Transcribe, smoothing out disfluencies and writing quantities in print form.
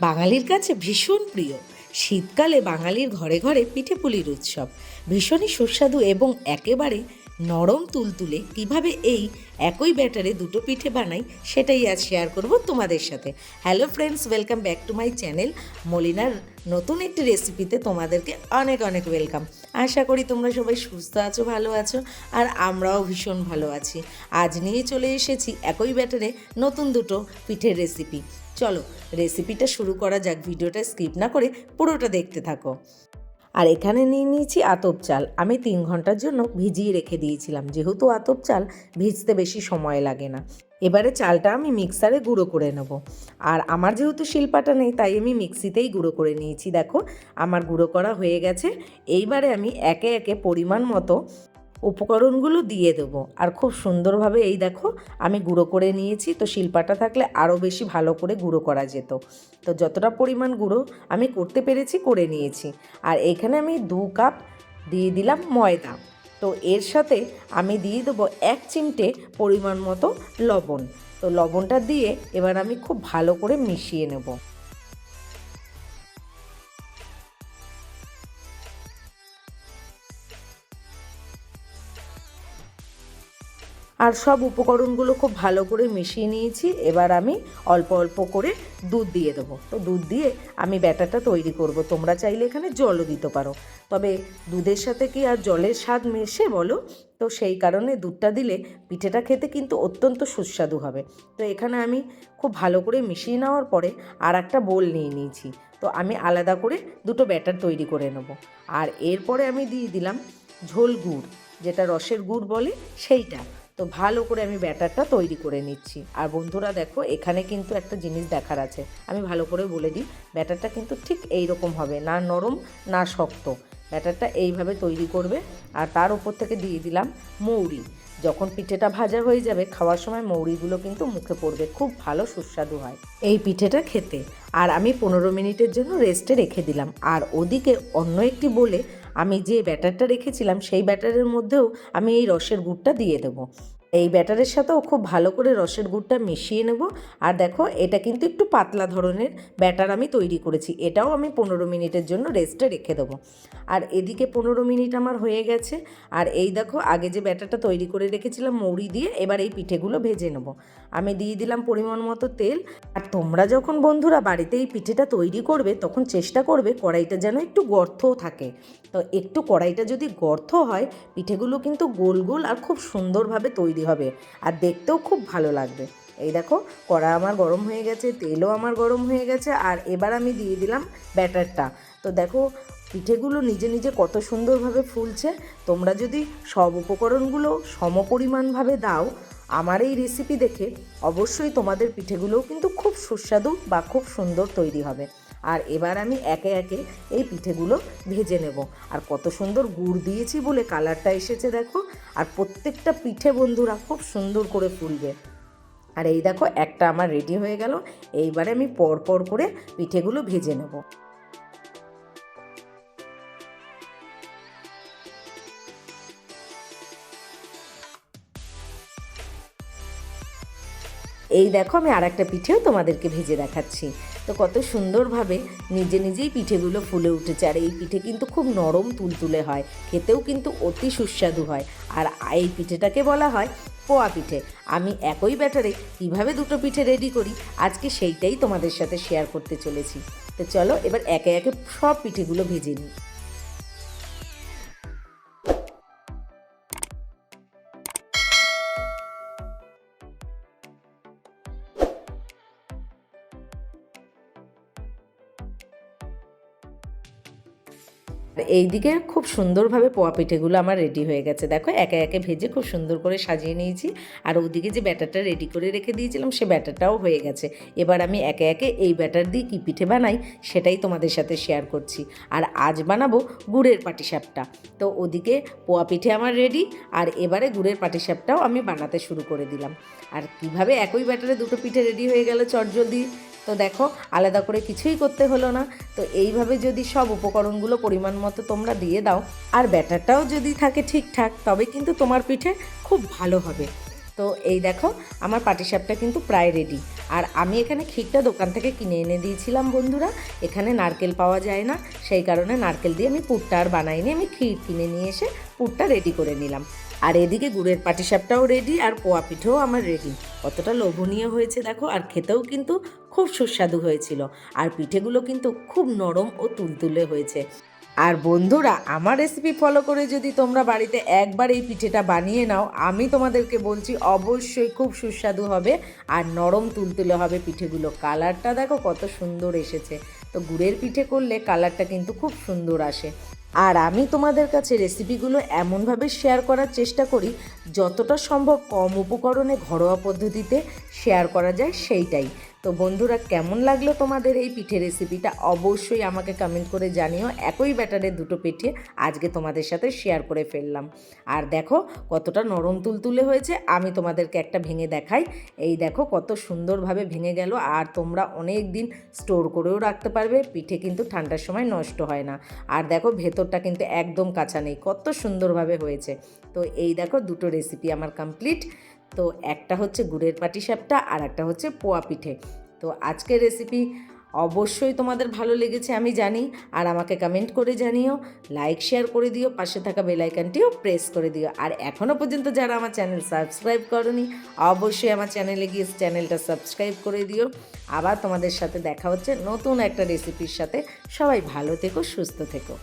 বাঙালির কাছে ভীষণ প্রিয়। শীতকালে বাঙালির ঘরে ঘরে পিঠেপুলির উৎসব। ভীষণই সুস্বাদু এবং একেবারে নরম তুলতুলে কিভাবে এই একই ব্যাটারে দুটো পিঠে বানাই সেটাই আজ শেয়ার করব তোমাদের সাথে। Hello friends, welcome back to my channel. মলিনার নতুন একটি রেসিপিতে তোমাদেরকে অনেক অনেক ওয়েলকাম। আশা করি তোমরা সবাই সুস্থ আছো, ভালো আছো, আর আমরাও ভীষণ ভালো আছি। আজ নিয়ে চলে এসেছি একই ব্যাটারে নতুন দুটো পিঠের রেসিপি। চলো রেসিপিটা শুরু করা যাক। ভিডিওটা স্কিপ না করে পুরোটা দেখতে থাকো। আর এখানে নিয়ে নিয়েছি আতপ চাল। আমি 3 ঘন্টার জন্য ভিজিয়ে রেখে দিয়েছিলাম, যেহেতু আতপ চাল ভিজতে বেশি সময় লাগে না। এবারে চালটা আমি মিক্সারে গুঁড়ো করে নেব। আর আমার যেহেতু শিলপাটা নেই তাই আমি মিক্সিতেই গুঁড়ো করে নিয়েছি। দেখো আমার গুঁড়ো করা হয়ে গেছে। এইবারে আমি একে একে পরিমাণ মতো উপকরণগুলো দিয়ে দেবো। আর খুব সুন্দরভাবে এই দেখো আমি গুঁড়ো করে নিয়েছি। তো শিলপাটা থাকলে আরও বেশি ভালো করে গুঁড়ো করা যেত। তো যতটা পরিমাণ গুঁড়ো আমি করতে পেরেছি করে নিয়েছি। আর এখানে আমি 2 কাপ দিয়ে দিলাম ময়দা। তো এর সাথে আমি দিয়ে দেবো 1 চিমটে পরিমাণ মতো লবণ। তো লবণটা দিয়ে এবার আমি খুব ভালো করে মিশিয়ে নেব। আর সব উপকরণগুলো খুব ভালো করে মিশিয়ে নিয়েছি। এবার আমি অল্প অল্প করে দুধ দিয়ে দেবো। তো দুধ দিয়ে আমি ব্যাটারটা তৈরি করব। তোমরা চাইলে এখানে জলও দিতে পারো, তবে দুধের সাথে কি আর জলের স্বাদ মেশে বলো? তো সেই কারণে দুধটা দিলে পিঠেটা খেতে কিন্তু অত্যন্ত সুস্বাদু হবে। তো এখানে আমি খুব ভালো করে মিশিয়ে নেওয়ার পরে আর একটা বোল নিয়ে নিয়েছি। তো আমি আলাদা করে দুটো ব্যাটার তৈরি করে নেব। আর এরপরে আমি দিয়ে দিলাম ঝোল গুড়, যেটা রসের গুড় বলে সেইটা। তো ভালো করে আমি ব্যাটারটা তৈরি করে নিচ্ছি। আর বন্ধুরা দেখো, এখানে কিন্তু একটা জিনিস দেখার আছে, আমি ভালো করে বলে দিই। ব্যাটারটা কিন্তু ঠিক এই রকম হবে, না নরম না শক্ত। ব্যাটারটা এইভাবে তৈরি করবে। আর তার উপর থেকে দিয়ে দিলাম মৌরি। যখন পিঠেটা ভাজা হয়ে যাবে খাওয়ার সময় মৌরিগুলো কিন্তু মুখে পড়বে, খুব ভালো সুস্বাদু হয় এই পিঠেটা খেতে। আর আমি 15 মিনিটের জন্য রেস্টে রেখে দিলাম। আর ওদিকে অন্য একটি বলে আমি যে ব্যাটারটা রেখেছিলাম সেই ব্যাটারের মধ্যেও আমি এই রসের গুড়টা দিয়ে দেবো। এই ব্যাটারের সাথেও খুব ভালো করে রসের গুড়টা মিশিয়ে নেব। আর দেখো এটা কিন্তু একটু পাতলা ধরনের ব্যাটার আমি তৈরি করেছি। এটাও আমি 15 মিনিটের জন্য রেস্টে রেখে দেবো। আর এদিকে 15 মিনিট আমার হয়ে গেছে। আর এই দেখো আগে যে ব্যাটারটা তৈরি করে রেখেছিলাম মৌরি দিয়ে, এবার এই পিঠেগুলো ভেজে নেব। আমি দিয়ে দিলাম পরিমাণ মতো তেল। আর তোমরা যখন বন্ধুরা বাড়িতে এই পিঠেটা তৈরি করবে তখন চেষ্টা করবে কড়াইটা যেন একটু গর্তও থাকে। তো একটু কড়াইটা যদি গর্ত হয় পিঠেগুলো কিন্তু গোল গোল আর খুব সুন্দরভাবে তৈরি হবে, আর দেখতেও খুব ভালো লাগবে। এই দেখো কড়া আমার গরম হয়ে গেছে, তেলও আমার গরম হয়ে গেছে। আর এবার আমি দিয়ে দিলাম ব্যাটারটা। তো দেখো পিঠেগুলো নিজে নিজে কত সুন্দরভাবে ফুলছে। তোমরা যদি সব উপকরণগুলো সমপরিমাণভাবে দাও আমার এই রেসিপি দেখে, অবশ্যই তোমাদের পিঠেগুলোও কিন্তু খুব সুস্বাদু বা খুব সুন্দর তৈরি হবে। আর এবার আমি একে একে এই পিঠেগুলো ভেজে নেব। আর কত সুন্দর গুড় দিয়েছি বলে কালারটা এসেছে দেখো। আর প্রত্যেকটা পিঠে বন্ধুরা খুব সুন্দর করে ফুলবে। আর এই দেখো একটা আমার রেডি হয়ে গেল। এইবারে আমি পরপর করে পিঠেগুলো ভেজে নেব। এই দেখো আমি আর একটা পিঠেও তোমাদেরকে ভেজে দেখাচ্ছি। তো কত সুন্দরভাবে নিজে নিজেই পিঠেগুলো ফুলে উঠেছে। আর এই পিঠে কিন্তু খুব নরম তুলতুলে হয়, খেতেও কিন্তু অতি সুস্বাদু হয়। আর এই পিঠেটাকে বলা হয় পোয়া পিঠে। আমি একই ব্যাটারে কীভাবে দুটো পিঠে রেডি করি আজকে সেইটাই তোমাদের সাথে শেয়ার করতে চলেছি। তো চলো এবার একে একে সব পিঠেগুলো ভেজে নিই। এইদিকে খুব সুন্দরভাবে পোয়া পিঠেগুলো আমার রেডি হয়ে গেছে। দেখো একে একে ভেজে খুব সুন্দর করে সাজিয়ে নিয়েছি। আর ওদিকে যে ব্যাটারটা রেডি করে রেখে দিয়েছিলাম সে ব্যাটারটাও হয়ে গেছে। এবার আমি একে একে এই ব্যাটার দিয়ে কী পিঠে বানাই সেটাই তোমাদের সাথে শেয়ার করছি। আর আজ বানাবো গুড়ের পাটিসাপটা। তো ওদিকে পোয়া পিঠে আমার রেডি, আর এবারে গুড়ের পাটিসাপটাও আমি বানাতে শুরু করে দিলাম। আর কিভাবে একই ব্যাটারে দুটো পিঠে রেডি হয়ে গেল চটজলদি। তো দেখো আলাদা করে কিছুই করতে হলো না। তো এইভাবে যদি সব উপকরণগুলো পরিমাণ মতো তোমরা দিয়ে দাও আর ব্যাটারটাও যদি থাকে ঠিকঠাক, তবে কিন্তু তোমার পিঠে খুব ভালো হবে। তো এই দেখো আমার পাটিসাপটা কিন্তু প্রায় রেডি। আর আমি এখানে ক্ষীরটা দোকান থেকে কিনে এনে দিয়েছিলাম বন্ধুরা, এখানে নারকেল পাওয়া যায় না, সেই কারণে নারকেল দিয়ে আমি পুরটা আর বানাইনি, আমি ক্ষীর কিনে নিয়ে এসে পুরটা রেডি করে নিলাম। আর এদিকে গুড়ের পাটিসাপটাও রেডি, আর পোয়া পিঠেও আমার রেডি। কতটা লোভনীয় হয়েছে দেখো, আর খেতেও কিন্তু খুব সুস্বাদু হয়েছিল। আর পিঠেগুলো কিন্তু খুব নরম ও তুলতুলে হয়েছে। আর বন্ধুরা, আমার রেসিপি ফলো করে যদি তোমরা বাড়িতে একবার এই পিঠেটা বানিয়ে নাও, আমি তোমাদেরকে বলছি অবশ্যই খুব সুস্বাদু হবে আর নরম তুলতুলে হবে পিঠেগুলো। কালারটা দেখো কত সুন্দর এসেছে। তো গুড়ের পিঠে করলে কালারটা কিন্তু খুব সুন্দর আসে। আর আমি তোমাদের কাছে রেসিপিগুলো এমনভাবে শেয়ার করার চেষ্টা করি যতটা সম্ভব কম উপকরণে ঘরোয়া পদ্ধতিতে শেয়ার করা যায় সেইটাই। তো বন্ধুরা, কেমন লাগলো তোমাদের এই পিঠে রেসিপিটা অবশ্যই আমাকে কমেন্ট করে জানিও। একই ব্যাটারের দুটো পিঠে আজকে তোমাদের সাথে শেয়ার করে ফেললাম। আর দেখো কতটা নরম তুলতুলে হয়েছে, আমি তোমাদেরকে একটা ভেঙে দেখাই। এই দেখো কত সুন্দরভাবে ভেঙে গেল। আর তোমরা অনেক দিন স্টোর করেও রাখতে পারবে, পিঠে কিন্তু ঠান্ডার সময় নষ্ট হয় না। আর দেখো ভেতরটা কিন্তু একদম কাঁচা নেই, কত সুন্দরভাবে হয়েছে। তো এই দেখো দুটো রেসিপি আমার কমপ্লিট। তো একটা হচ্ছে গুড়ের পাটিসাপটা আর একটা হচ্ছে পোয়া পিঠে। তো আজকের রেসিপি অবশ্যই তোমাদের ভালো লেগেছে আমি জানি। আর আমাকে কমেন্ট করে জানিও, লাইক শেয়ার করে দিও, পাশে থাকা বেল আইকনটিও প্রেস করে দিও। আর এখনও পর্যন্ত যারা আমার চ্যানেল সাবস্ক্রাইব করোনি, অবশ্যই আমার চ্যানেলে গিয়ে চ্যানেলটা সাবস্ক্রাইব করে দিও। আবার তোমাদের সাথে দেখা হচ্ছে নতুন একটা রেসিপির সাথে। সবাই ভালো থেকো, সুস্থ থেকো।